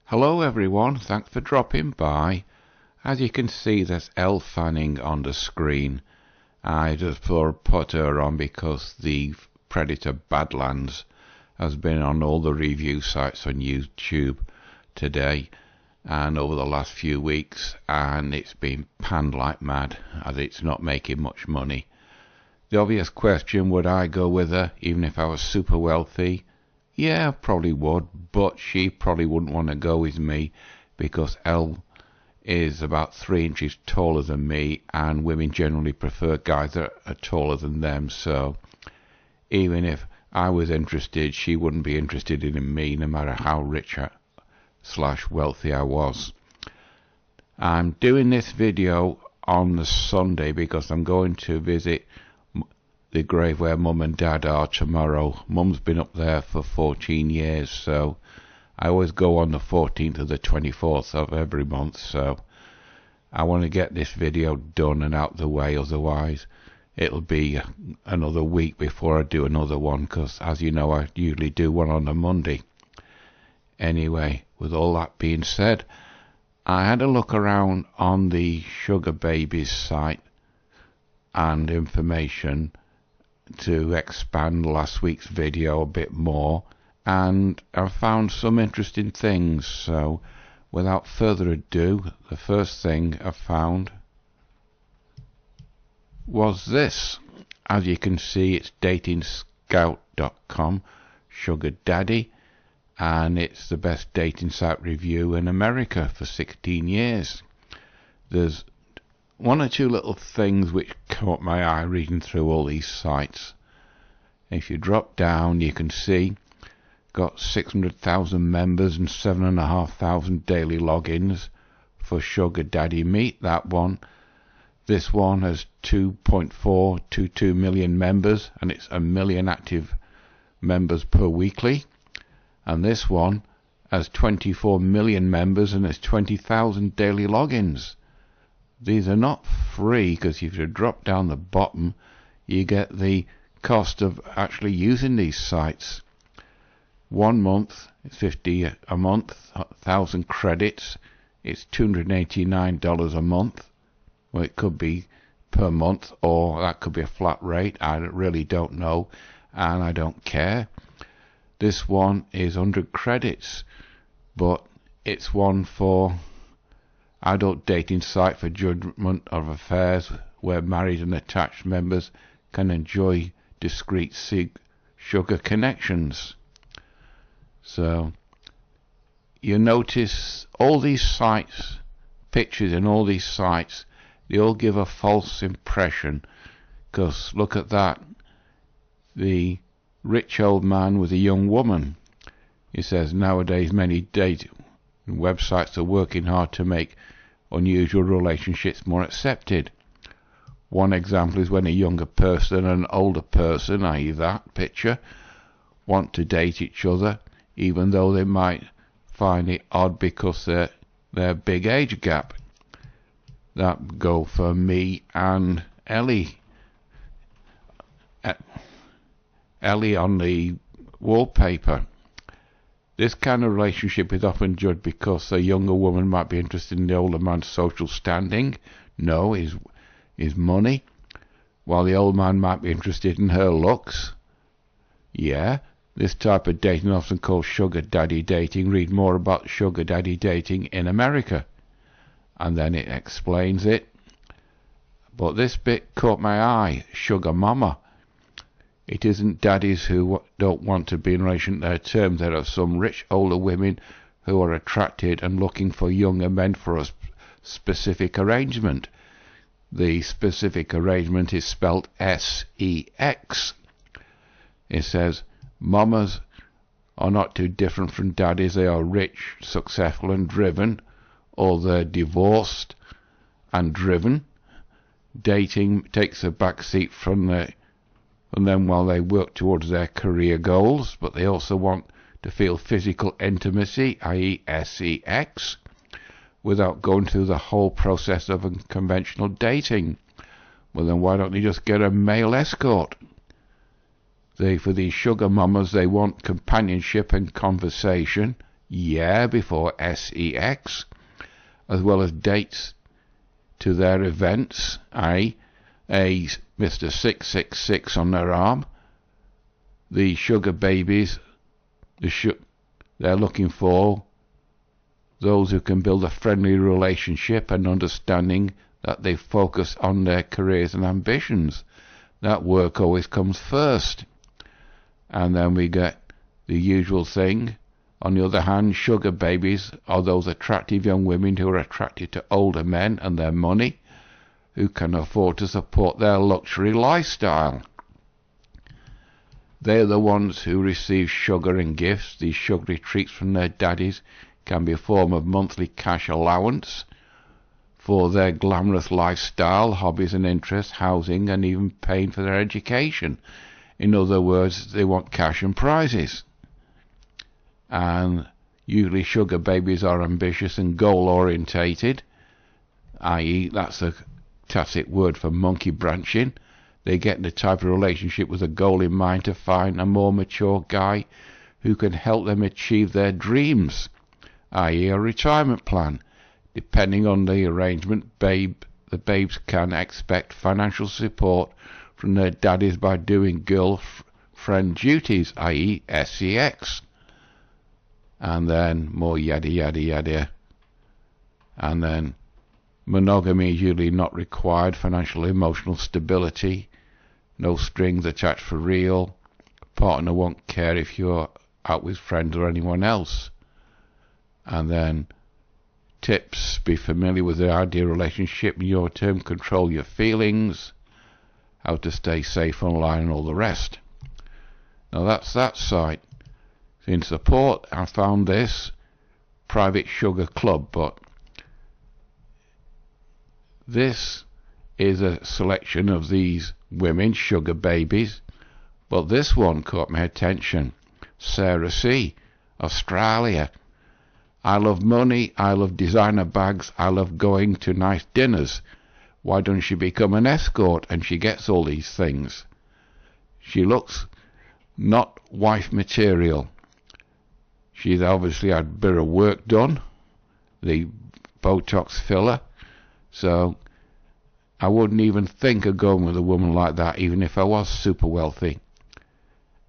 Hello everyone, thanks for dropping by. As you can see, there's Elle Fanning on the screen. I just put her on because the Predator Badlands has been on all the review sites on YouTube today and over the last few weeks, and it's been panned like mad as it's not making much money. The obvious question, would I go with her even if I was super wealthy? Yeah, I probably would, but she probably wouldn't want to go with me because Elle is about 3 inches taller than me, and women generally prefer guys that are taller than them. So even if I was interested, she wouldn't be interested in me no matter how rich / wealthy I was. I'm doing this video on the Sunday because I'm going to visit the grave where Mum and Dad are tomorrow. Mum's been up there for 14 years, so I always go on the 14th or the 24th of every month, so I want to get this video done and out the way, otherwise it'll be another week before I do another one, because as you know, I usually do one on a Monday. Anyway, with all that being said, I had a look around on the Sugar Babies site and information to expand last week's video a bit more, and I found some interesting things. So without further ado, the first thing I found was this. As you can see, it's datingscout.com, Sugar Daddy, and it's the best dating site review in America for 16 years. There's one or two little things which caught my eye reading through all these sites. If you drop down, you can see got 600,000 members and 7,500 daily logins for Sugar Daddy Meet. That one. This one has 2.422 million members, and it's 1 million active members per weekly. And this one has 24 million members and has 20,000 daily logins. These are not free, because if you drop down the bottom, you get the cost of actually using these sites. 1 month, it's $50 a month, 1,000 credits, it's $289 a month. Well, it could be per month, or that could be a flat rate. I really don't know, and I don't care. This one is 100 credits, but it's one for adult dating site for judgment of affairs, where married and attached members can enjoy discreet sugar connections. So you notice all these sites, pictures in all these sites, they all give a false impression, because look at that, the rich old man with a young woman. He says nowadays many dating websites are working hard to make unusual relationships more accepted. One example is when a younger person and an older person, i.e. that picture, want to date each other, even though they might find it odd because their big age gap. That go for me and Ellie. Ellie on the wallpaper. This kind of relationship is often judged because a younger woman might be interested in the older man's social standing, his money, while the old man might be interested in her looks. Yeah, this type of dating, often called sugar daddy dating. Read more about sugar daddy dating in America. And then it explains it. But this bit caught my eye, sugar mama. It isn't daddies who don't want to be in relation to their terms. There are some rich older women who are attracted and looking for younger men for a specific arrangement. The specific arrangement is spelled S-E-X. It says, mamas are not too different from daddies. They are rich, successful and driven, or they're divorced and driven. Dating takes a back seat from them while they work towards their career goals, but they also want to feel physical intimacy, i.e. sex, without going through the whole process of conventional dating. Well, then why don't they just get a male escort? For these sugar mamas, they want companionship and conversation, yeah before sex, as well as dates to their events, a Mr. 666 on their arm. The sugar babies, they're looking for those who can build a friendly relationship and understanding that they focus on their careers and ambitions. That work always comes first. And then we get the usual thing. On the other hand, sugar babies are those attractive young women who are attracted to older men and their money, who can afford to support their luxury lifestyle. They're the ones who receive sugar and gifts. These sugary treats from their daddies can be a form of monthly cash allowance for their glamorous lifestyle, hobbies and interests, housing, and even paying for their education. In other words, they want cash and prizes. And usually sugar babies are ambitious and goal-orientated, i.e. that's a tacit word for monkey branching. They get in the type of relationship with a goal in mind to find a more mature guy who can help them achieve their dreams, i.e. a retirement plan. Depending on the arrangement, the babes can expect financial support from their daddies by doing girlfriend duties, i.e. sex. And then more yada yada yada. And then monogamy is usually not required. Financial emotional stability, no strings attached for real. Partner won't care if you're out with friends or anyone else. And then tips: be familiar with the ideal relationship in your term, control your feelings, how to stay safe online, and all the rest. Now that's that site. In support, I found this Private Sugar Club, but this is a selection of these women, sugar babies, but this one caught my attention. Sarah C., Australia. I love money, I love designer bags, I love going to nice dinners. Why don't she become an escort and she gets all these things? She looks not wife material. She's obviously had a bit of work done, the Botox filler, so I wouldn't even think of going with a woman like that, even if I was super wealthy.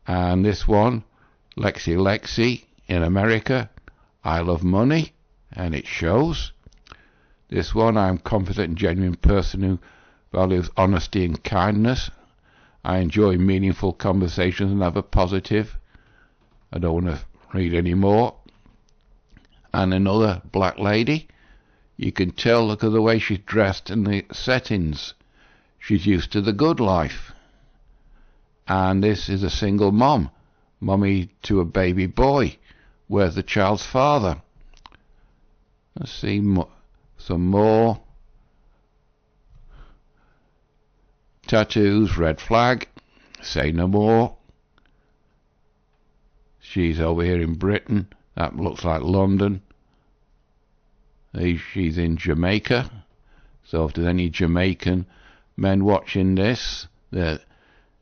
And this one, Lexi in America, I love money, and it shows. This one, I am a confident and genuine person who values honesty and kindness. I enjoy meaningful conversations and have a positive. I don't want to read any more. And another black lady, you can tell, look at the way she's dressed and the settings. She's used to the good life. And this is a single mom, mummy to a baby boy. Where's the child's father? Let's see some more. Tattoos, red flag, say no more. She's over here in Britain. That looks like London. She's in Jamaica. So if there's any Jamaican men watching this, there's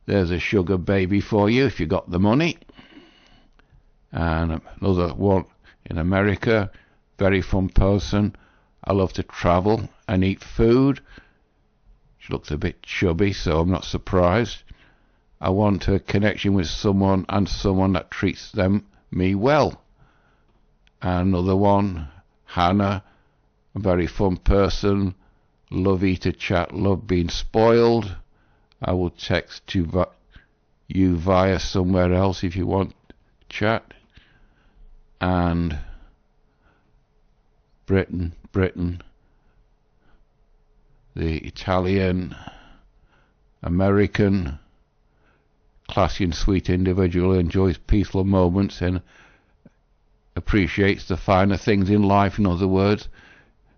a sugar baby for you if you got the money. And another one in America, very fun person. I love to travel and eat food. She looks a bit chubby, so I'm not surprised. I want a connection with someone and someone that treats me well. And another one, Hannah, a very fun person. Love eat to chat, love being spoiled. I will text you via somewhere else if you want to chat. And Britain, the Italian, American, classy and sweet individual who enjoys peaceful moments and appreciates the finer things in life. In other words,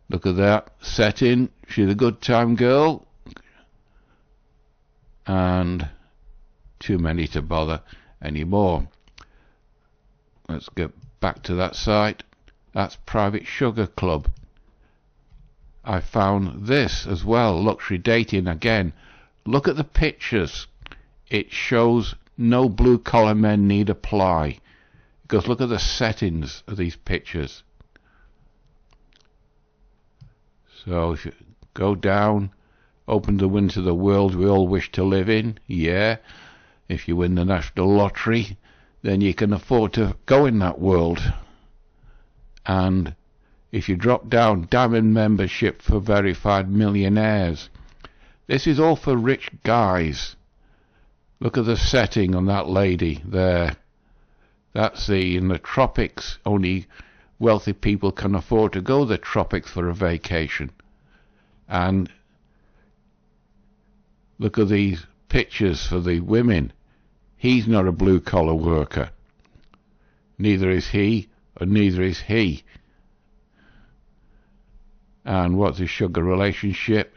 look at that setting. She's a good time girl. And too many to bother anymore. Let's get back to that site. That's Private Sugar Club. I found this as well, luxury dating again. Look at the pictures. It shows no blue collar men need apply. Because look at the settings of these pictures. So if you go down, open the window to the world we all wish to live in, yeah. If you win the national lottery, then you can afford to go in that world. And if you drop down, diamond membership for verified millionaires. This is all for rich guys. Look at the setting on that lady there. That's in the tropics. Only wealthy people can afford to go to the tropics for a vacation. And look at these pictures for the women. He's not a blue-collar worker. Neither is he, and neither is he. And what's a sugar relationship?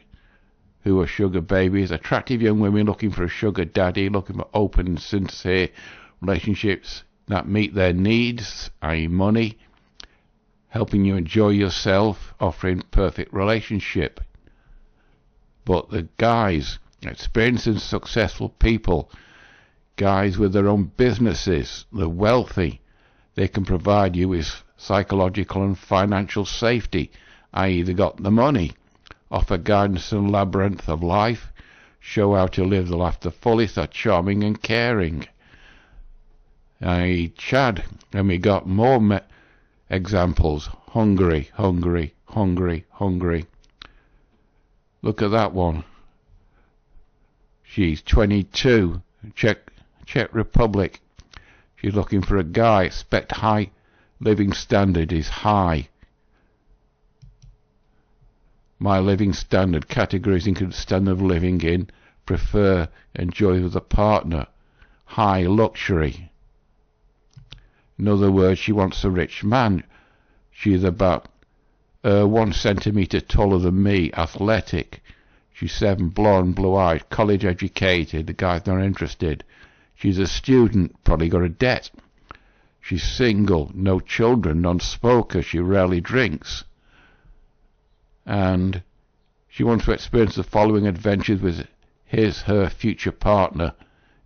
Who are sugar babies? Attractive young women looking for a sugar daddy, looking for open and sincere relationships that meet their needs, i.e. money, helping you enjoy yourself, offering perfect relationship. But the guys, experienced and successful people, guys with their own businesses, the wealthy, they can provide you with psychological and financial safety, i.e. they got the money, offer guidance in the labyrinth of life, show how to live the life to the fullest, are charming and caring. I.e. Chad, and we got more examples. Hungry, hungry, hungry, hungry. Look at that one. She's 22, Czech Republic. She's looking for a guy. Expect high living standard is high. My living standard categories include standard of living in, prefer, enjoy with a partner, high luxury. In other words, she wants a rich man. She's about 1 centimetre taller than me, athletic. She's 7, blonde, blue-eyed, college educated. The guy's not interested. She's a student, probably got a debt. She's single, no children, non-smoker. She rarely drinks. And she wants to experience the following adventures with her future partner.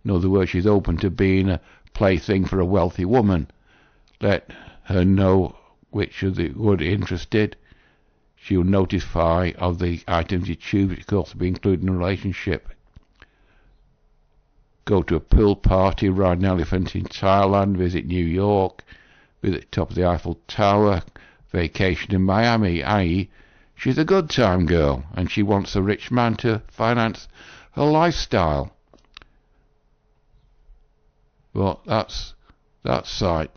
In other words, she's open to being a plaything for a wealthy woman. Let her know which of the would interested. She'll notify of the items you choose, which could also be included in a relationship. Go to a pool party, ride an elephant in Thailand, visit New York, visit top of the Eiffel Tower, vacation in Miami, i.e. she's a good time girl, and she wants a rich man to finance her lifestyle. Well, that's that site.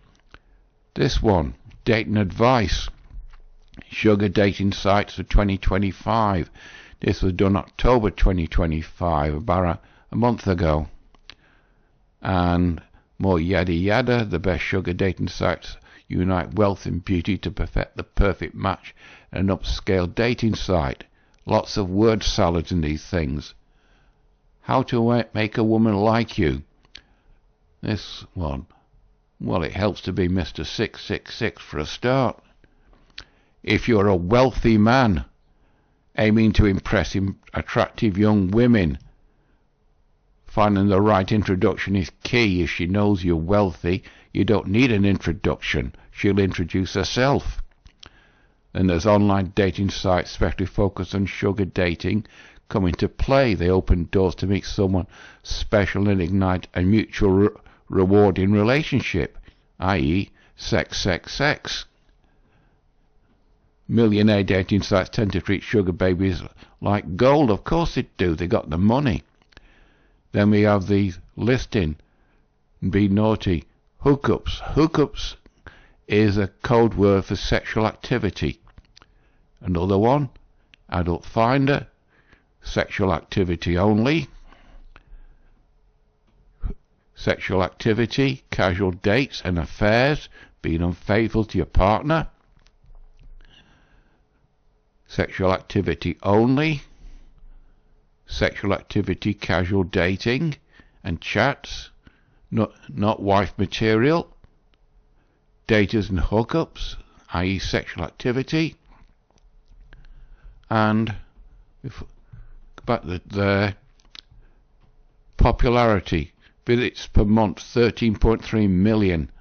This one, dating advice. Sugar dating sites for 2025. This was done October 2025, about a month ago. And more yada yada. The best sugar dating sites unite wealth and beauty to perfect the perfect match. An upscale dating site. Lots of word salads in these things. How to make a woman like you. This one, well, it helps to be Mr. 666 for a start. If you're a wealthy man aiming to impress attractive young women, finding the right introduction is key. If she knows you're wealthy, you don't need an introduction. She'll introduce herself. Then there's online dating sites especially focused on sugar dating come into play. They open doors to meet someone special and ignite a mutual rewarding relationship, i.e. sex, sex, sex. Millionaire dating sites tend to treat sugar babies like gold. Of course they do. They got the money. Then we have the listing. Be naughty. Hookups. Hookups is a code word for sexual activity. Another one. Adult finder. Sexual activity only. Sexual activity, casual dates and affairs, being unfaithful to your partner. Sexual activity only. Sexual activity, casual dating and chats, not wife material. Daters and hookups, i.e. sexual activity. And back the popularity. Visits per month 13.3 million.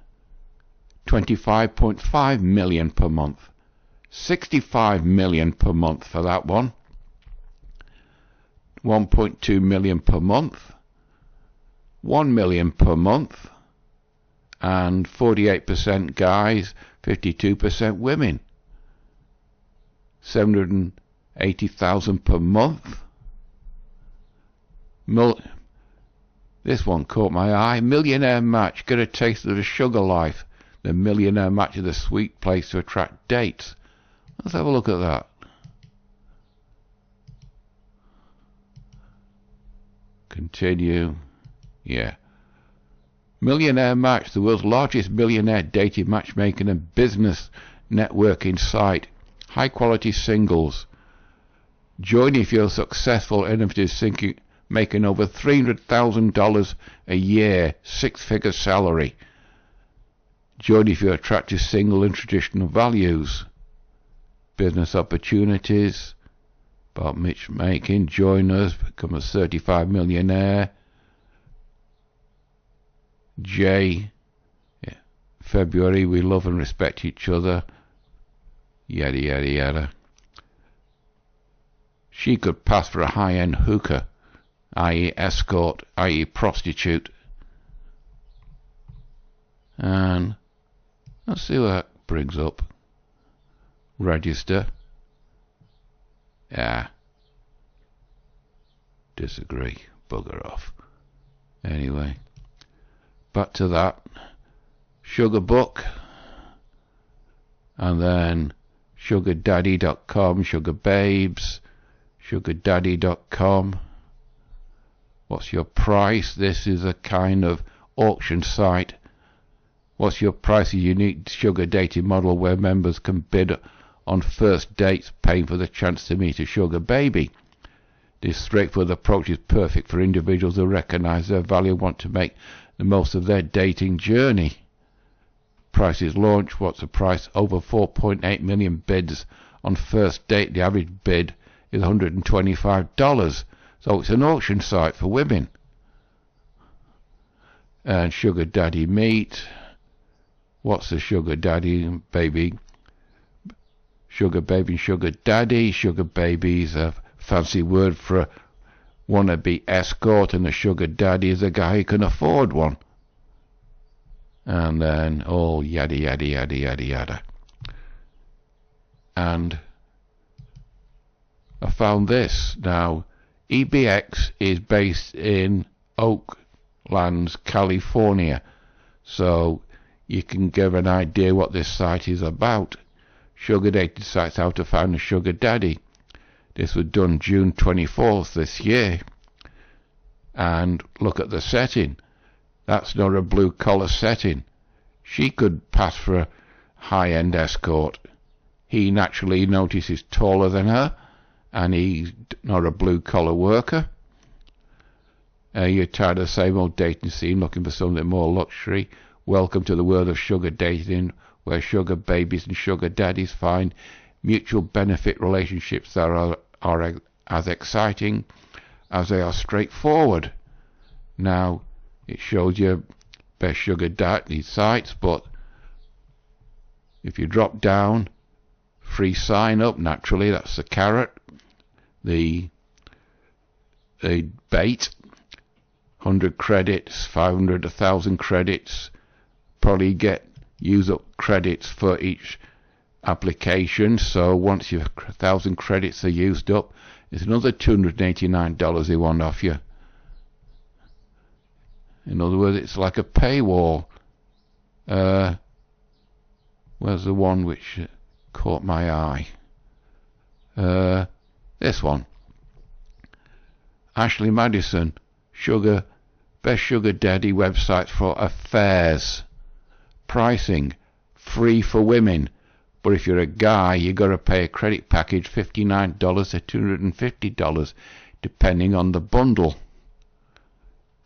25.5 million per month. 65 million per month for that one. 1.2 million per month. 1 million per month. And 48% guys, 52% women. 780,000 per month. This one caught my eye. Millionaire Match. Get a taste of the sugar life. The Millionaire Match is a sweet place to attract dates. Let's have a look at that. Continue. Yeah. Millionaire Match, the world's largest millionaire dating, matchmaking and business networking site. High quality singles. Join if you're successful, innovative thinking, making over $300,000 a year, 6-figure salary. Join if you're attractive, single and traditional values. Business opportunities. About matchmaking. Join us, become a certified millionaire. J. Yeah. February, we love and respect each other. Yada yada yada. She could pass for a high-end hooker, i.e. escort, i.e. prostitute. And let's see what that brings up. Register. Yeah. Disagree. Bugger off. Anyway. Back to that. Sugar Book. And then sugardaddy.com, Sugar Babes, sugardaddy.com. What's your price? This is a kind of auction site. What's your price? A unique sugar dating model where members can bid on first dates, paying for the chance to meet a sugar baby. This straightforward approach is perfect for individuals who recognize their value and want to make the most of their dating journey. Prices launch. What's the price? Over 4.8 million bids on first date. The average bid is $125. So it's an auction site for women. And Sugar Daddy Meet. What's the Sugar Daddy baby? Sugar baby and Sugar Daddy. Sugar baby is a fancy word for a wannabe escort, and a Sugar Daddy is a guy who can afford one. And then all yada yada yada yada yada. And I found this. Now, EBX is based in Oaklands, California, so you can give an idea what this site is about. Sugar dating sites, how to find a sugar daddy. This was done June 24th this year. And look at the setting. That's not a blue-collar setting. She could pass for a high-end escort. He naturally notices taller than her, and he's not a blue-collar worker. You're tired of the same old dating scene, looking for something more luxury. Welcome to the world of sugar dating, where sugar babies and sugar daddies find mutual benefit relationships that are as exciting as they are straightforward. Now, it shows you best sugar daddy sites, but if you drop down, free sign up, naturally, that's the carrot. The bait, 100 credits, 500, 1,000 credits. Probably use up credits for each application, so once your 1,000 credits are used up, it's another $289 they want off you. In other words, it's like a paywall. Where's the one which caught my eye? This one. Ashley Madison, best sugar daddy websites for affairs. Pricing, free for women. But if you're a guy, you got to pay a credit package, $59 to $250, depending on the bundle.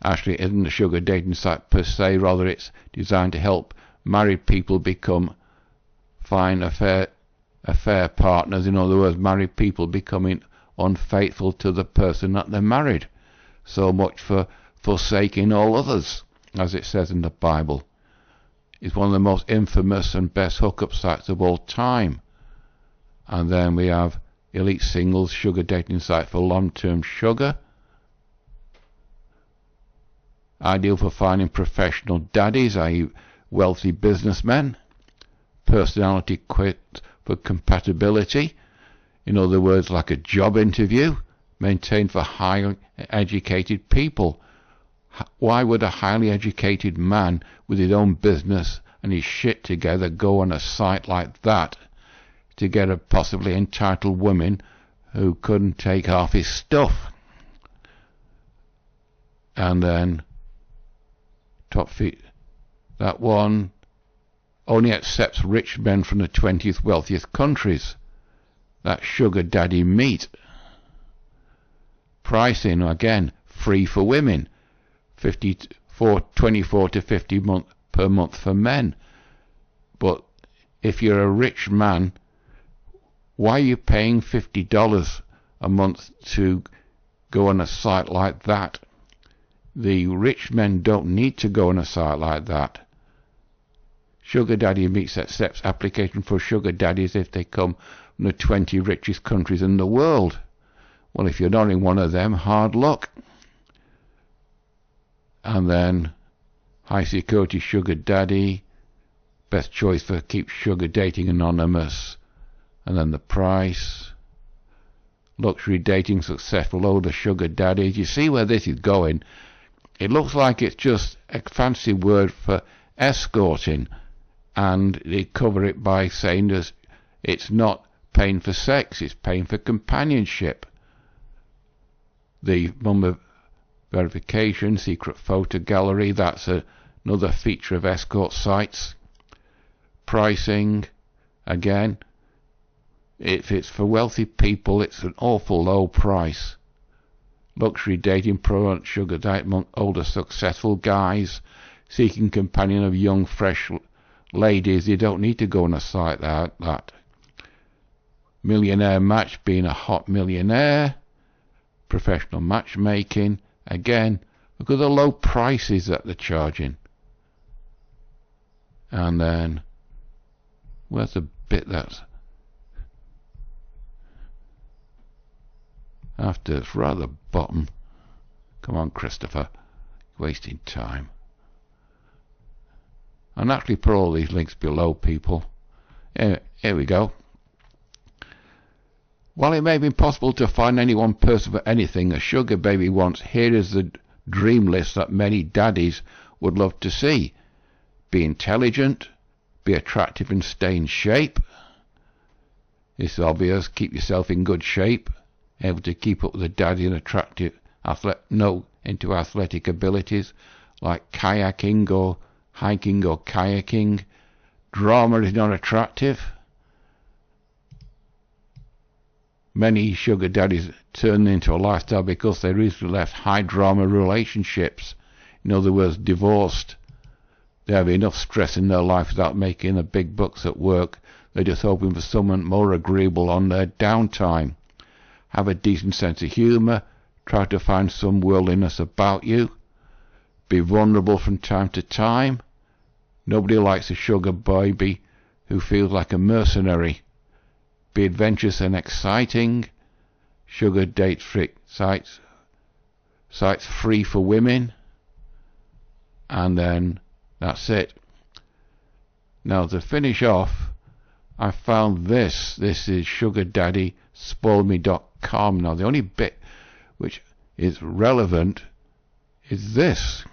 Actually, it isn't a sugar dating site per se, rather it's designed to help married people find affair partners. In other words, married people becoming unfaithful to the person that they're married. So much for forsaking all others, as it says in the Bible. is one of the most infamous and best hookup sites of all time. And then we have Elite Singles, sugar dating site for long-term sugar. Ideal for finding professional daddies, i.e. wealthy businessmen. Personality quiz for compatibility. In other words, like a job interview, maintained for highly educated people. Why would a highly educated man with his own business and his shit together go on a site like that to get a possibly entitled woman who couldn't take half his stuff? And then top feet, that one only accepts rich men from the 20th wealthiest countries. That's sugar daddy meat. Pricing, again, free for women, 24 to 50 per month for men. But if you're a rich man, why are you paying $50 a month to go on a site like that? The rich men don't need to go on a site like that. Sugar Daddy Meets accepts application for sugar daddies if they come from the 20 richest countries in the world. Well, if you're not in one of them, hard luck. And then high security sugar daddy, best choice for keep sugar dating anonymous. And then the price. Luxury dating successful older sugar daddies. You see where this is going. It looks like it's just a fancy word for escorting, and they cover it by saying that it's not paying for sex, it's paying for companionship. The number verification, secret photo gallery, that's another feature of escort sites. Pricing, again, if it's for wealthy people, it's an awful low price. Luxury dating promote sugar diet among older successful guys seeking companion of young fresh ladies. You don't need to go on a site like that. Millionaire match, being a hot millionaire. Professional matchmaking, again, look at the low prices that they're charging. And then where's the bit that's after, it's right at the bottom. Come on, Christopher, wasting time. I'll actually put all these links below, people. Here we go. While it may be impossible to find any one person for anything a sugar baby wants, here is the dream list that many daddies would love to see. Be intelligent, be attractive and stay in shape. It's obvious, keep yourself in good shape, able to keep up with a daddy and attractive, into athletic abilities like kayaking or hiking or kayaking. Drama is not attractive. Many sugar daddies turn into a lifestyle because they recently left high drama relationships. In other words, divorced. They have enough stress in their life without making the big bucks at work. They're just hoping for someone more agreeable on their downtime. Have a decent sense of humour. Try to find some worldliness about you. Be vulnerable from time to time. Nobody likes a sugar baby who feels like a mercenary. Be adventurous and exciting. Sugar date sites free for women. And then that's it. Now to finish off, I found this. This is sugardaddy.spoilme.com. Now the only bit which is relevant is this.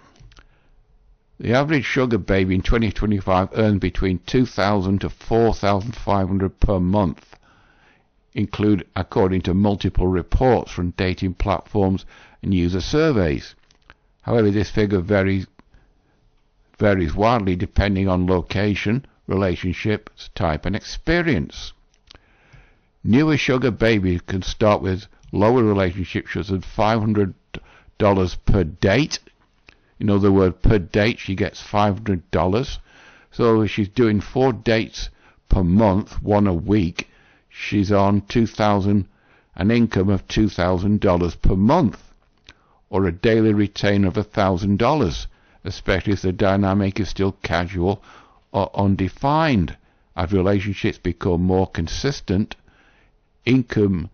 The average sugar baby in 2025 earned between $2,000 to $4,500 per month, according to multiple reports from dating platforms and user surveys. However, this figure varies widely depending on location, relationship type and experience. Newer sugar babies can start with lower relationships such as $500 per date. In other words, per date she gets $500. So if she's doing 4 dates per month, 1 a week, she's on an income of $2,000 per month, or a daily retainer of $1,000, especially if the dynamic is still casual or undefined. As relationships become more consistent, income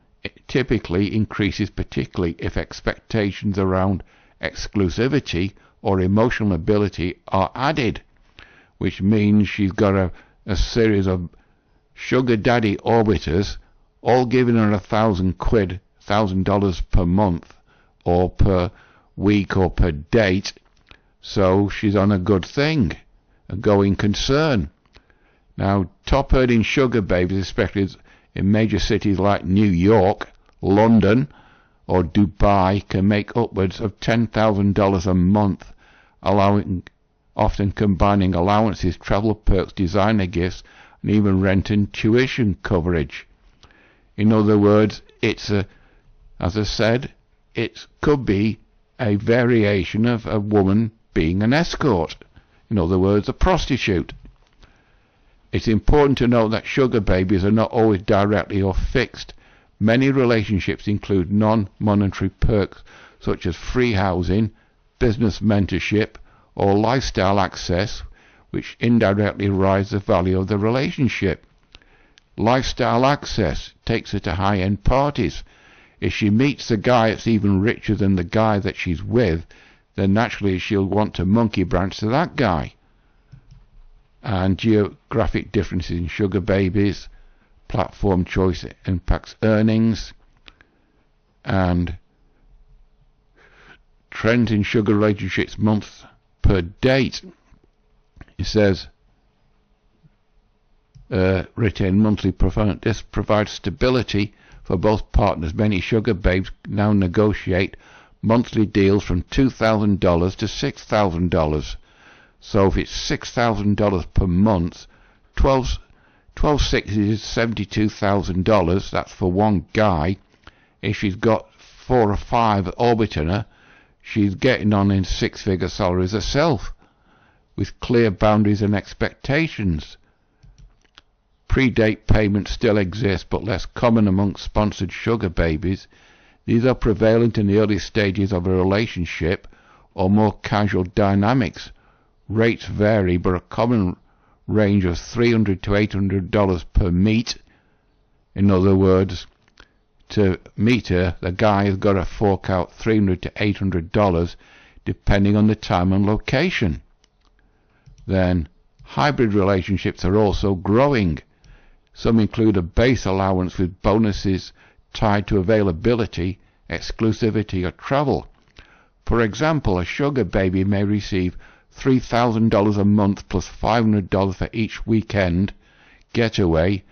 typically increases, particularly if expectations around exclusivity or emotional ability are added, which means she's got a series of sugar daddy orbiters all giving her $1,000 per month or per week or per date, so she's on a good thing, a going concern. Now, top earning sugar babies, especially in major cities like New York, London or Dubai, can make upwards of $10,000 a month, often combining allowances, travel perks, designer gifts, and even rent and tuition coverage. In other words, as I said, it could be a variation of a woman being an escort. In other words, a prostitute. It's important to note that sugar babies are not always directly or fixed. Many relationships include non-monetary perks such as free housing, business mentorship, or lifestyle access, which indirectly rise the value of the relationship. Lifestyle access takes her to high-end parties. If she meets a guy that's even richer than the guy that she's with, then naturally she'll want to monkey branch to that guy. And geographic differences in sugar babies, platform choice impacts earnings, and trends in sugar relationships month per date. It says retain monthly performance. This provides stability for both partners. Many sugar babes now negotiate monthly deals from $2,000 to $6,000. So if it's $6,000 per month, 1260 is $72,000. That's for one guy. If she's got 4 or 5 orbiting her, she's getting on in six-figure salaries herself, with clear boundaries and expectations. Pre-date payments still exist, but less common amongst sponsored sugar babies. These are prevalent in the early stages of a relationship or more casual dynamics. Rates vary, but a common range of $300 to $800 per meet. In other words, to meet her, the guy has got to fork out $300 to $800 depending on the time and location. Then, hybrid relationships are also growing. Some include a base allowance with bonuses tied to availability, exclusivity, or travel. For example, a sugar baby may receive $3,000 a month plus $500 for each weekend getaway.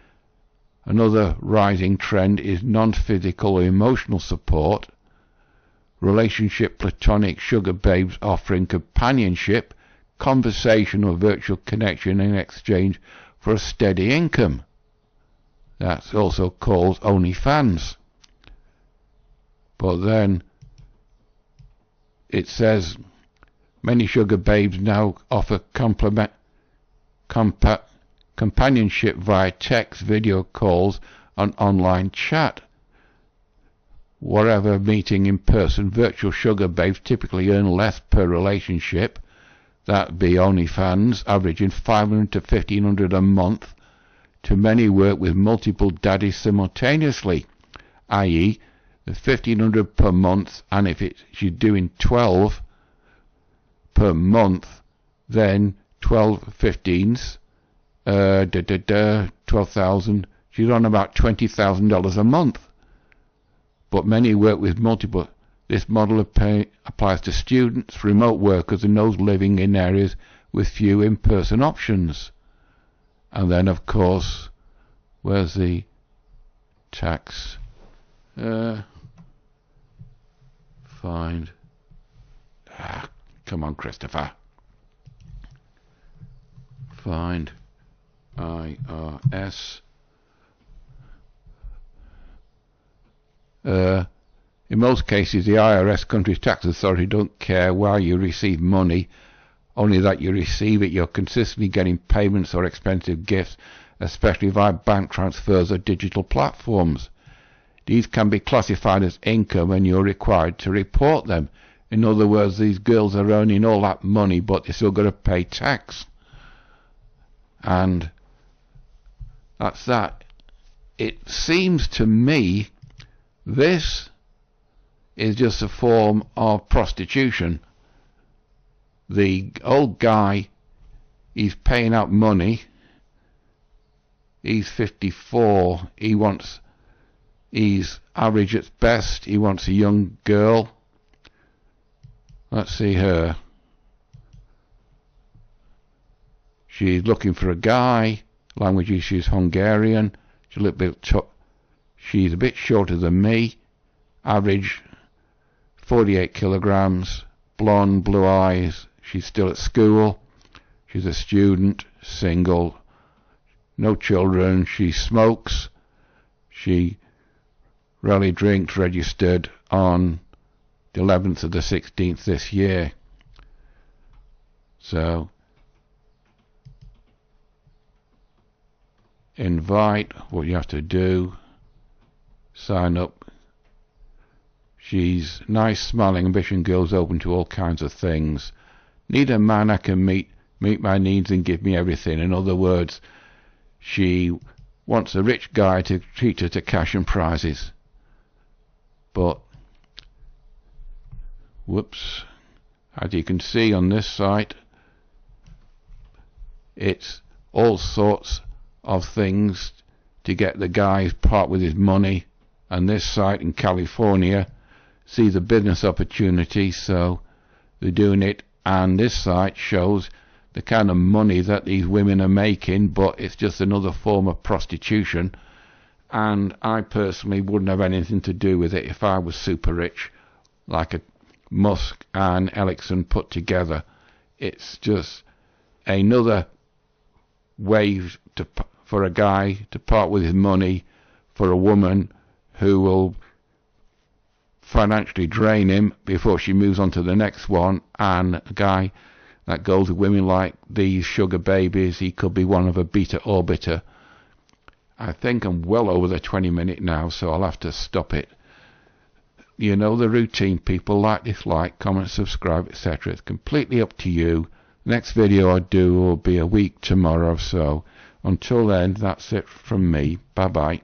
Another rising trend is non-physical or emotional support. Relationship platonic sugar babes offering companionship, conversation or virtual connection in exchange for a steady income. That's also called OnlyFans. But then it says many sugar babes now offer companionship via text, video calls, and online chat. Whatever meeting in person, virtual sugar babes typically earn less per relationship. That'd be OnlyFans, averaging $500 to $1,500 a month. Too many work with multiple daddies simultaneously, i.e., the $1,500 per month, and if she's doing 12 per month, then 12 15s, 12,000, she's on about $20,000 a month. But many work with multiple. This model applies to students, remote workers, and those living in areas with few in-person options. And then, of course, where's the tax? Find. Come on, Christopher. Find IRS. In most cases, the IRS, country's tax authority, don't care why you receive money, only that you receive it. You're consistently getting payments or expensive gifts, especially via bank transfers or digital platforms. These can be classified as income and you're required to report them. In other words, these girls are earning all that money, but they're still going to pay tax. and that's that. It seems to me this is just a form of prostitution. The old guy, he's paying out money. He's 54. He's average at best. He wants a young girl. Let's see her. She's looking for a guy. Language is she's Hungarian. She's a little bit she's a bit shorter than me. Average 48 kilograms. Blonde, blue eyes. She's still at school. She's a student, single, no children. She smokes. She rarely drinks. Registered on the 11th of the 16th this year. So invite, what you have to do, sign up. She's nice, smiling, ambition girls, open to all kinds of things. Need a man I can meet my needs and give me everything. In other words, she wants a rich guy to treat her to cash and prizes. But whoops, as you can see on this site, it's all sorts of things to get the guy part with his money. And this site in California sees a business opportunity, so they're doing it. And this site shows the kind of money that these women are making, but it's just another form of prostitution. And I personally wouldn't have anything to do with it if I was super rich, like a Musk and Ericsson put together. It's just another way for a guy to part with his money for a woman who will financially drain him before she moves on to the next one. And a guy that goes with women like these sugar babies, he could be one of a beta orbiter. I think I'm well over the 20-minute now, so I'll have to stop it. You know the routine, people. Like, dislike, comment, subscribe, etc. It's completely up to you. The next video I do will be a week tomorrow, so until then, that's it from me. Bye bye.